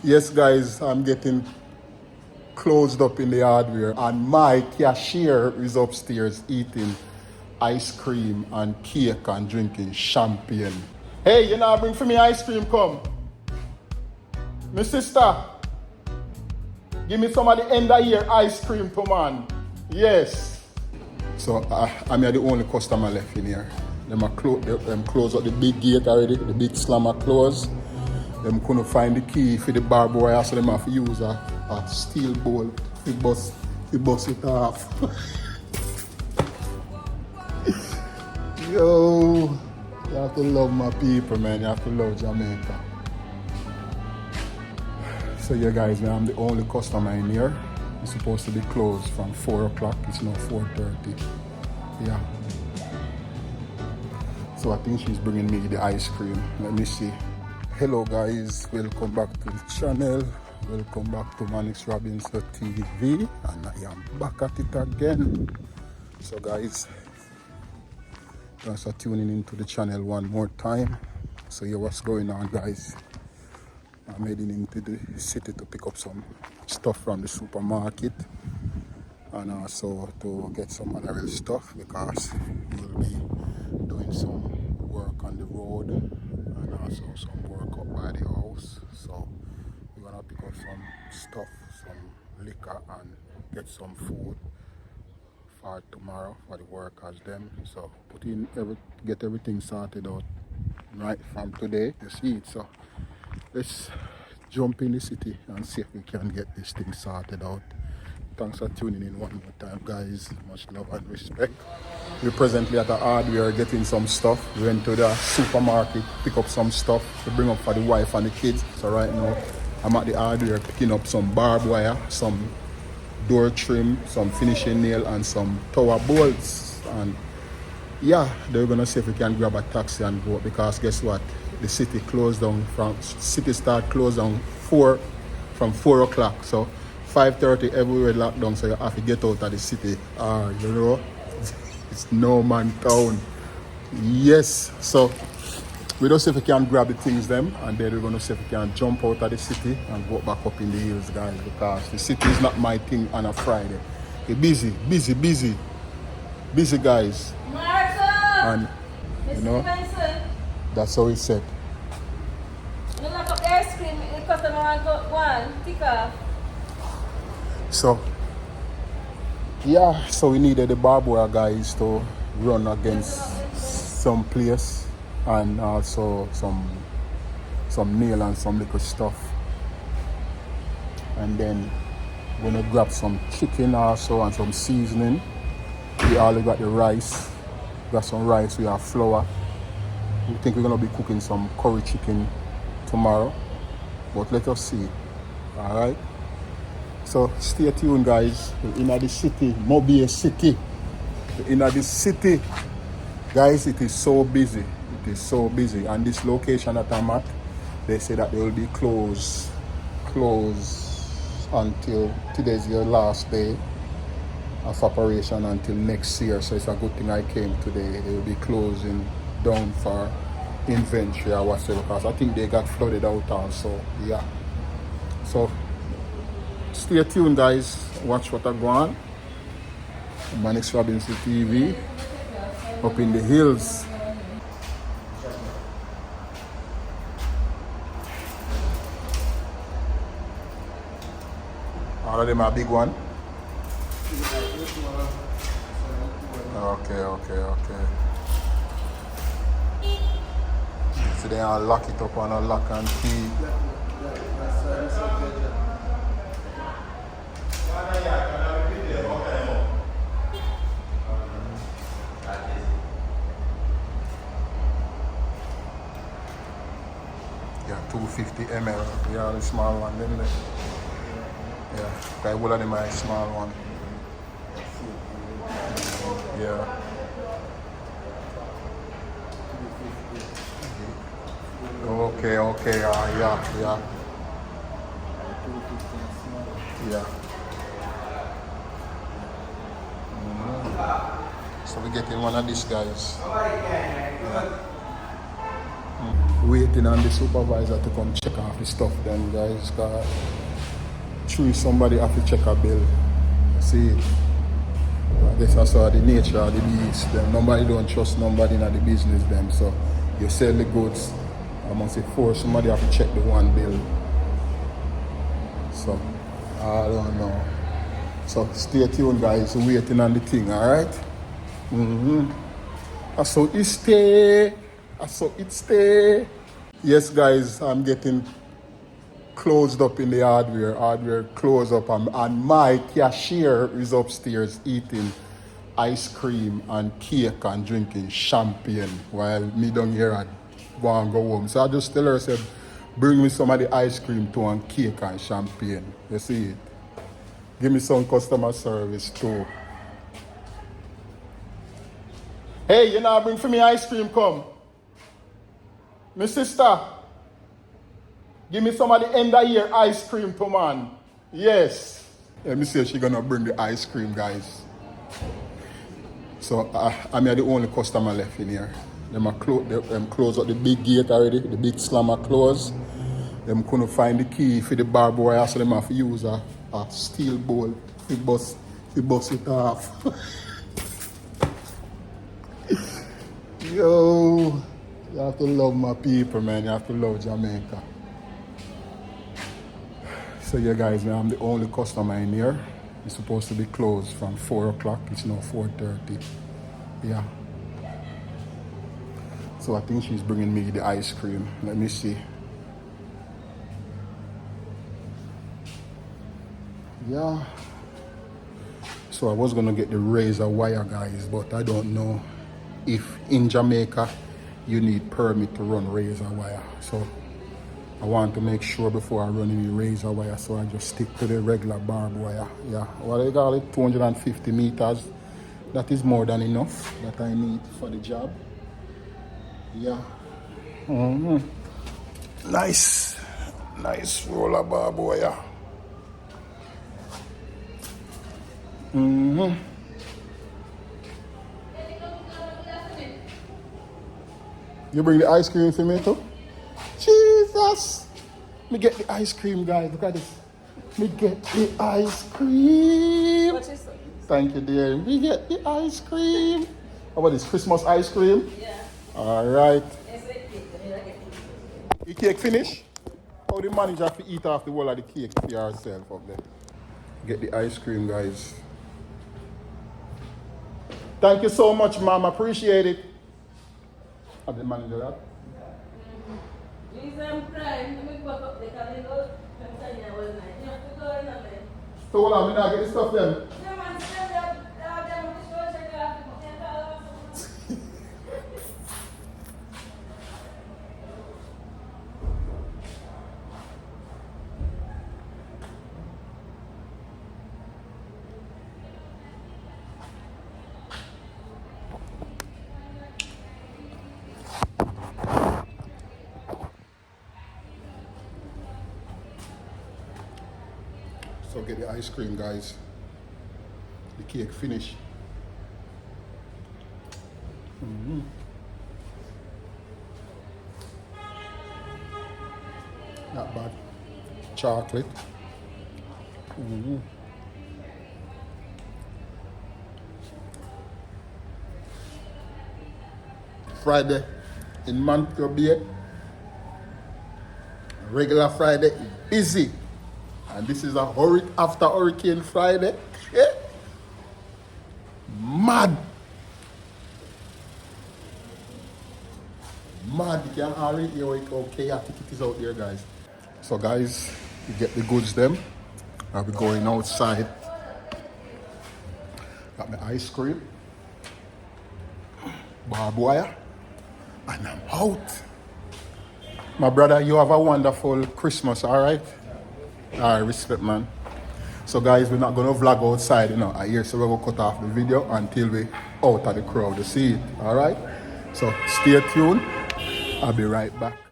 Yes, guys, I'm getting closed up in the hardware, and my cashier is upstairs eating ice cream and cake and drinking champagne. Hey, you know, bring for me ice cream, come. My sister, give me some of the end of year ice cream, to man. Yes. So I'm the only customer left in here. Them close up the big gate already, the big slammer close. Them couldn't find the key for the barbed wire, so them have to use a steel bowl to bust it off. Yo, you have to love my people, man. You have to love Jamaica. So yeah, guys, man, I'm the only customer in here. It's supposed to be closed from 4 o'clock. It's now 4:30. Yeah. So I think she's bringing me the ice cream. Let me see. Hello guys, welcome back to the channel. Welcome back to Manix Robinson TV, and I am back at it again. So guys, thanks for tuning into the channel one more time. So yeah, what's going on, guys? I'm heading into the city to pick up some stuff from the supermarket, and also to get some other stuff because we'll be doing some work on the road and also some work up by the house. So we're gonna pick up some stuff, some liquor, and get some food for tomorrow for the workers them. So get everything sorted out right from today. You see it. So let's jump in the city and see if we can get this thing sorted out. Thanks for tuning in one more time, guys. Much love and respect. We're presently at the hardware getting some stuff. We went to the supermarket, pick up some stuff to bring up for the wife and the kids. So right now, I'm at the hardware picking up some barbed wire, some door trim, some finishing nail, and some tower bolts. And yeah, they're gonna see if we can grab a taxi and go up, because guess what? The city closed down start closed down from 4 o'clock. So 5:30 everywhere locked down, so you have to get out of the city. You know, it's no man town. Yes, so we don't see if we can grab the things them, and then we're gonna see if we can jump out of the city and go back up in the hills, guys, because the city is not my thing on a Friday. It's busy, guys. And you know, that's how it's set. You lock up the ice cream, the customer one, pick off. So yeah, so we needed the barbed wire guys to run against some place, and also some nail and some little stuff. And then we're gonna grab some chicken also and some seasoning. We already got the rice. We got some rice, we have flour. We think we're gonna be cooking some curry chicken tomorrow, but let us see. Alright. So stay tuned, guys. We're in the city, Montego Bay City. We're in the city. Guys, it is so busy. It is so busy. And this location that I'm at, they say that they will be closed until today's your last day of operation until next year. So it's a good thing I came today. They will be closing down for inventory or whatever, because I think they got flooded out also. Yeah. So stay tuned, guys. Watch what I go on. Manix Robinson TV up in the hills. All of them are big one. Okay. So they all lock it up on a lock and key. Yeah, 250 ml. Yeah, the small one, then yeah, all of them are small one. Yeah. Okay. Yeah. So we're getting one of these guys. Yeah. waiting on the supervisor to come check off the stuff then, guys. Cause somebody have to check a bill. See, I guess I saw the nature of the beast. Them. Nobody don't trust nobody in the business them. So you sell the goods, I must say force somebody have to check the one bill. So I don't know. So stay tuned, guys. Waiting on the thing, alright? I saw it stay. I saw it stay. Yes, guys, I'm getting closed up in the hardware closed up, and my cashier is upstairs eating ice cream and cake and drinking champagne while me down here at want to go home. So I just tell her, said, bring me some of the ice cream too and cake and champagne. You see it? Give me some customer service too. Hey, you know, bring for me ice cream, come. My sister, give me some of the end of year ice cream too, man. Yes. Let me see if she's gonna bring the ice cream, guys. So I'm the only customer left in here. Them close up the big gate already, the big slammer close. Them couldn't find the key for the barbed wire, so them have to use a steel bowl to bust it off. Yo, you have to love my people, man. You have to love Jamaica. So yeah, guys, man, I'm the only customer in here. It's supposed to be closed from 4 o'clock. It's now 4:30. Yeah. So I think she's bringing me the ice cream. Let me see. Yeah. So I was gonna get the razor wire, guys, but I don't know if in Jamaica you need permit to run razor wire. So I want to make sure before I run any razor wire, so I just stick to the regular barbed wire. Yeah, what they call it, 250 meters. That is more than enough that I need for the job. Yeah. Nice roller barbed wire. You bring the ice cream for me too? Jesus! Me get the ice cream, guys. Look at this. Me get the ice cream. What is it? Thank you, dear. We get the ice cream. How about this? Christmas ice cream? Yeah. All right. It's a cake. The cake finish? How the manager have to eat off the whole of the cake for herself up there? Get the ice cream, guys. Thank you so much, Mom. Appreciate it. Have the manager that? So hold on, we now get the stuff then. So get the ice cream, guys. The cake finish. Not bad. Chocolate. Friday in Montego Bay. Regular Friday, busy. And this is a after Hurricane Friday. Yeah. Mad. You can already hear it. Okay, I think it is out there, guys. So guys, you get the goods them. I'll be going outside. Got my ice cream, barbed wire, and I'm out. My brother, you have a wonderful Christmas, all right? All right, respect, man. So guys, we're not gonna vlog outside, you know. I hear so we're gonna cut off the video until we out of the crowd to see it. All right. So stay tuned. I'll be right back.